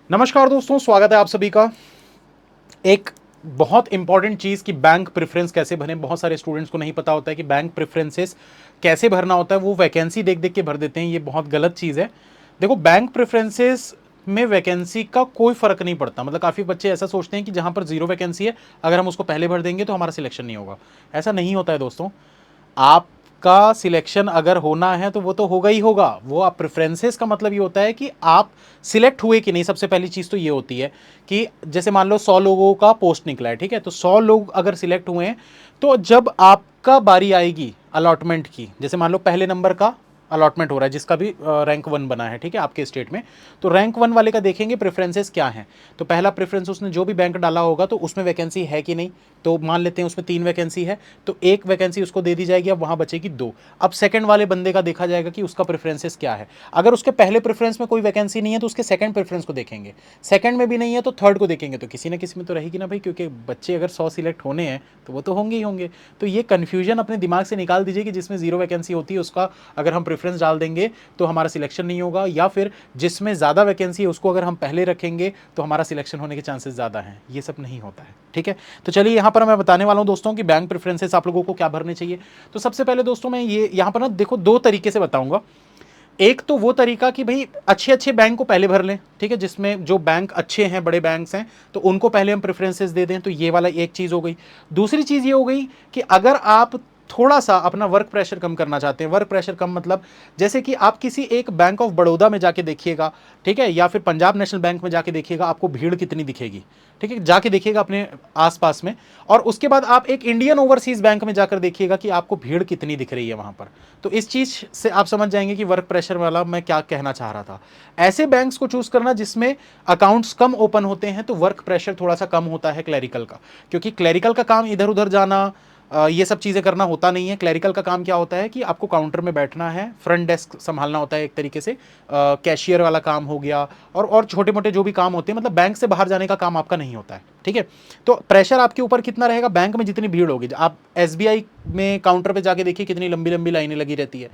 नमस्कार दोस्तों, स्वागत है आप सभी का। एक बहुत इंपॉर्टेंट चीज़ कि बैंक प्रेफरेंस कैसे भरें। बहुत सारे स्टूडेंट्स को नहीं पता होता है कि बैंक प्रेफरेंसेस कैसे भरना होता है। वो वैकेंसी देख देख के भर देते हैं, ये बहुत गलत चीज़ है। देखो, बैंक प्रेफरेंसेस में वैकेंसी का कोई फर्क नहीं पड़ता। मतलब काफ़ी बच्चे ऐसा सोचते हैं कि जहाँ पर जीरो वैकेंसी है, अगर हम उसको पहले भर देंगे तो हमारा सिलेक्शन नहीं होगा। ऐसा नहीं होता है दोस्तों। आपका सिलेक्शन अगर होना है तो वो तो होगा ही होगा। वो आप प्रेफरेंसेस का मतलब ये होता है कि आप सिलेक्ट हुए कि नहीं। सबसे पहली चीज़ तो ये होती है कि जैसे मान लो 100 लोगों का पोस्ट निकला है, ठीक है, तो 100 लोग अगर सिलेक्ट हुए हैं तो जब आपका बारी आएगी अलॉटमेंट की, जैसे मान लो पहले नंबर का अलॉटमेंट हो रहा है जिसका भी रैंक 1 बना है, ठीक है, आपके स्टेट में, तो रैंक 1 वाले का देखेंगे प्रेफरेंसेस क्या हैं। तो पहला प्रेफरेंस उसने जो भी बैंक डाला होगा तो उसमें वैकेंसी है कि नहीं। तो मान लेते हैं उसमें 3 वैकेंसी है, तो एक वैकेंसी उसको दे दी जाएगी, अब वहां बचेगी 2। अब सेकंड वाले बंदे का देखा जाएगा कि उसका प्रेफरेंसेस क्या है। अगर उसके पहले प्रेफरेंस में कोई वैकेंसी नहीं है तो उसके सेकंड प्रेफरेंस को देखेंगे, सेकंड में भी नहीं है तो थर्ड को देखेंगे। तो किसी ना किसी में तो रहेगी ना भाई, क्योंकि बच्चे अगर 100 सिलेक्ट होने हैं तो वो तो होंगे ही होंगे। तो ये कन्फ्यूजन अपने दिमाग से निकाल दीजिए कि जिसमें जीरो वैकेंसी होती है उसका अगर हम प्रेफरेंस डाल देंगे तो हमारा सिलेक्शन नहीं होगा, या फिर जिसमें ज़्यादा वैकेंसी है उसको अगर हम पहले रखेंगे तो हमारा सिलेक्शन होने के चांसेस ज़्यादा हैं। ये सब नहीं होता है, ठीक है। तो चलिए यहाँ पर मैं बताने वाला हूँ दोस्तों कि बैंक प्रेफरेंसेस आप लोगों को क्या भरने चाहिए। तो सबसे पहले दोस्तों मैं ये यहाँ पर ना देखो 2 तरीके से बताऊंगा। एक तो वो तरीका कि भाई अच्छे अच्छे बैंक को पहले भर लें, ठीक है, जिसमें जो बैंक अच्छे हैं, बड़े बैंक्स हैं, तो उनको पहले हम प्रेफरेंसेस दे दें। तो ये वाला एक चीज़ हो गई। दूसरी चीज़ ये हो गई कि अगर आप थोड़ा सा अपना वर्क प्रेशर कम करना चाहते हैं, वर्क प्रेशर कम मतलब जैसे कि आप किसी एक बैंक ऑफ बड़ौदा में जाके देखिएगा, ठीक है, या फिर पंजाब नेशनल बैंक में जाके देखिएगा, आपको भीड़ कितनी दिखेगी, ठीक है, जाके देखिएगा अपने आसपास में। और उसके बाद आप एक इंडियन ओवरसीज बैंक में जाकर देखिएगा कि आपको भीड़ कितनी दिख रही है वहां पर। तो इस चीज से आप समझ जाएंगे कि वर्क प्रेशर वाला मैं क्या कहना चाह रहा था। ऐसे बैंक्स को चूज करना जिसमें अकाउंट्स कम ओपन होते हैं, तो वर्क प्रेशर थोड़ा सा कम होता है क्लैरिकल का। क्योंकि क्लैरिकल का काम इधर उधर जाना, ये सब चीज़ें करना होता नहीं है। क्लैरिकल का काम क्या होता है कि आपको काउंटर में बैठना है, फ्रंट डेस्क संभालना होता है एक तरीके से, कैशियर वाला काम हो गया, और छोटे मोटे जो भी काम होते हैं, मतलब बैंक से बाहर जाने का काम आपका नहीं होता है, ठीक है। तो प्रेशर आपके ऊपर कितना रहेगा, बैंक में जितनी भीड़ होगी, आप एसबीआई में काउंटर पे जाके देखिए कितनी लंबी लंबी लाइनें लगी रहती है।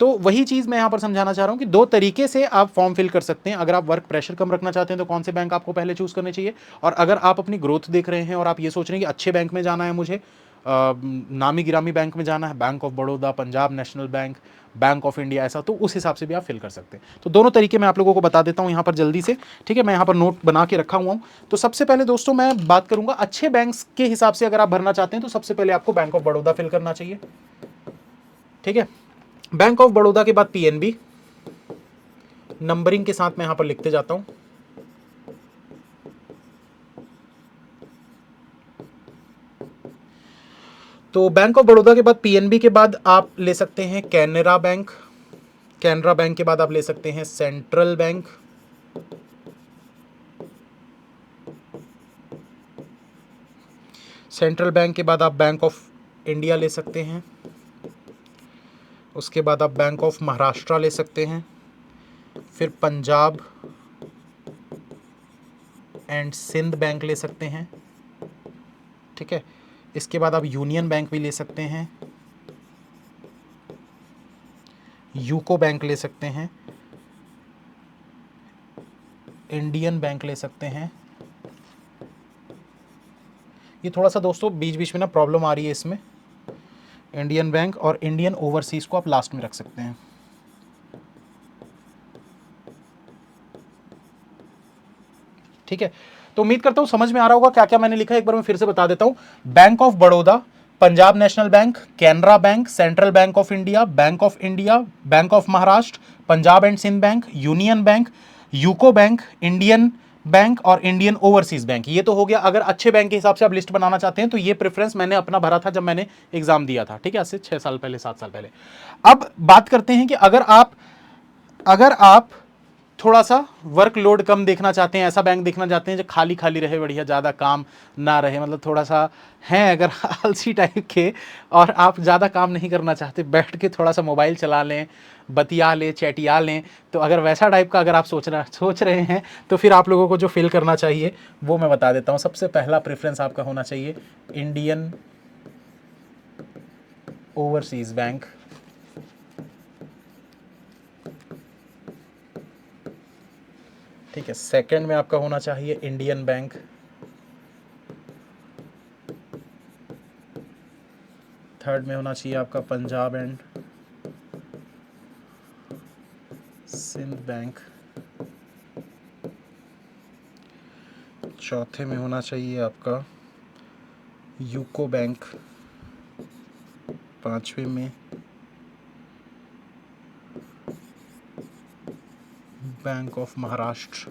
तो वही चीज़ मैं यहाँ पर समझाना चाह रहा हूँ कि 2 तरीके से आप फॉर्म फिल कर सकते हैं। अगर आप वर्क प्रेशर कम रखना चाहते हैं तो कौन से बैंक आपको पहले चूज करने चाहिए, और अगर आप अपनी ग्रोथ देख रहे हैं और आप ये सोच रहे हैं कि अच्छे बैंक में जाना है मुझे, नामी गिरामी बैंक में जाना है, bank of Baroda, Punjab national bank, bank of India, ऐसा, तो उस हिसाब से भी आप फिल कर सकते हैं। तो दोनों तरीके मैं आप लोगों को बता देता हूँ यहाँ पर जल्दी से, ठीक है। मैं यहाँ पर नोट बना के रखा हुआ हूँ। तो सबसे पहले दोस्तों मैं बात करूंगा अच्छे बैंक्स के हिसाब से। अगर आप भरना चाहते हैं तो सबसे पहले आपको बैंक ऑफ बड़ौदा फिल करना चाहिए, ठीक है। बैंक ऑफ बड़ौदा के बाद पीएनबी, नंबरिंग के साथ मैं यहां पर लिखते जाता हूं। तो बैंक ऑफ बड़ौदा के बाद पीएनबी के बाद आप ले सकते हैं कैनरा बैंक, कैनरा बैंक के बाद आप ले सकते हैं सेंट्रल बैंक, सेंट्रल बैंक के बाद आप बैंक ऑफ इंडिया ले सकते हैं, उसके बाद आप बैंक ऑफ महाराष्ट्र ले सकते हैं, फिर पंजाब एंड सिंध बैंक ले सकते हैं, ठीक है। इसके बाद आप यूनियन बैंक भी ले सकते हैं, यूको बैंक ले सकते हैं, इंडियन बैंक ले सकते हैं। ये थोड़ा सा दोस्तों बीच बीच में ना प्रॉब्लम आ रही है इसमें, इंडियन बैंक और इंडियन ओवरसीज को आप लास्ट में रख सकते हैं, ठीक है। तो उम्मीद करता हूं समझ में आ रहा होगा क्या क्या मैंने लिखा है। एक बार मैं फिर से बता देता हूं। Bank of Baroda, Punjab national bank, Canara bank, central bank of India, bank of Maharashtra, Punjab and Sind bank, union bank, UCO bank, Indian bank और इंडियन ओवरसीज बैंक। ये तो हो गया अगर अच्छे बैंक के हिसाब से आप लिस्ट बनाना चाहते हैं। तो ये प्रेफरेंस मैंने अपना भरा था जब मैंने एग्जाम दिया था, ठीक है, आज से 6 साल पहले, 7 साल पहले। अब बात करते हैं कि अगर आप थोड़ा सा वर्कलोड कम देखना चाहते हैं, ऐसा बैंक देखना चाहते हैं जो खाली खाली रहे, बढ़िया, ज़्यादा काम ना रहे, मतलब थोड़ा सा हैं अगर आलसी टाइप के, और आप ज़्यादा काम नहीं करना चाहते, बैठ के थोड़ा सा मोबाइल चला लें, बतिया लें, चैटिया लें, तो अगर वैसा टाइप का अगर आप सोच रहे हैं तो फिर आप लोगों को जो फिल करना चाहिए वो मैं बता देता हूँ। सबसे पहला प्रेफरेंस आपका होना चाहिए इंडियन ओवरसीज़ बैंक, ठीक है, सेकंड में आपका होना चाहिए इंडियन बैंक, थर्ड में होना चाहिए आपका पंजाब एंड सिंध बैंक, चौथे में होना चाहिए आपका यूको बैंक, पांचवे में बैंक ऑफ महाराष्ट्र,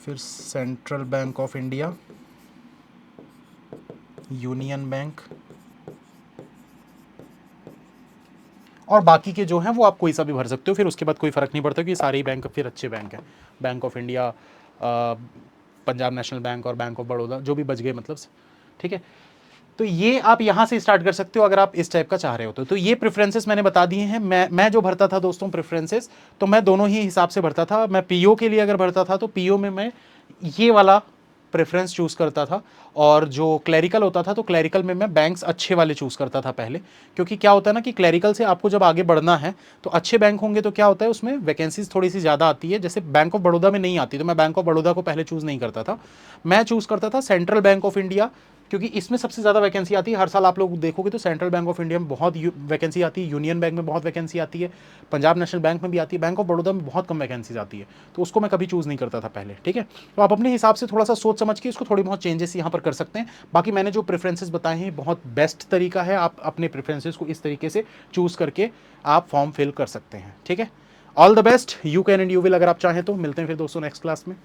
फिर central bank of India, union bank, और बाकी के जो हैं वो आप कोई सा भी भर सकते हो, फिर उसके बाद कोई फ़र्क नहीं पड़ता कि सारे ही बैंक फिर अच्छे बैंक हैं। Bank of India, Punjab national bank और बैंक ऑफ बड़ौदा जो भी बच गए मतलब, ठीक है। तो ये आप यहाँ से स्टार्ट कर सकते हो अगर आप इस टाइप का चाह रहे हो तो ये प्रेफरेंसेस मैंने बता दिए हैं। मैं जो भरता था दोस्तों प्रेफरेंसेस, तो मैं दोनों ही हिसाब से भरता था। मैं पीओ के लिए अगर भरता था तो पीओ में मैं ये वाला प्रेफरेंस चूज़ करता था, और जो क्लरिकल होता था तो क्लरिकल में मैं बैंक्स अच्छे वाले चूज़ करता था पहले, क्योंकि क्या होता है ना कि क्लरिकल से आपको जब आगे बढ़ना है तो अच्छे बैंक होंगे तो क्या होता है उसमें वैकेंसीज थोड़ी सी ज़्यादा आती है। जैसे बैंक ऑफ बड़ौदा में नहीं आती, तो मैं बैंक ऑफ बड़ौदा को पहले चूज़ नहीं करता था, मैं चूज़ करता था सेंट्रल बैंक ऑफ इंडिया, क्योंकि इसमें सबसे ज़्यादा वैकेंसी आती है। हर साल आप लोग देखोगे तो सेंट्रल बैंक ऑफ इंडिया में बहुत वैकेंसी आती है, यूनियन बैंक में बहुत वैकेंसी आती है, पंजाब नेशनल बैंक में भी आती है, बैंक ऑफ बड़ौदा में बहुत कम वैकेंसीज आती है, तो उसको मैं कभी चूज़ नहीं करता था पहले। ठीक है, तो आप अपने हिसाब से थोड़ा सा सोच समझ के इसको थोड़ी बहुत चेंजेस यहाँ पर कर सकते हैं। बाकी मैंने जो प्रेफरेंसेस बताए हैं बहुत बेस्ट तरीका है, आप अपने प्रेफरेंसेस को इस तरीके से चूज़ करके आप फॉर्म फिल कर सकते हैं। ठीक है, all the best, you can and you will. अगर आप चाहें तो मिलते हैं फिर दोस्तों नेक्स्ट क्लास में।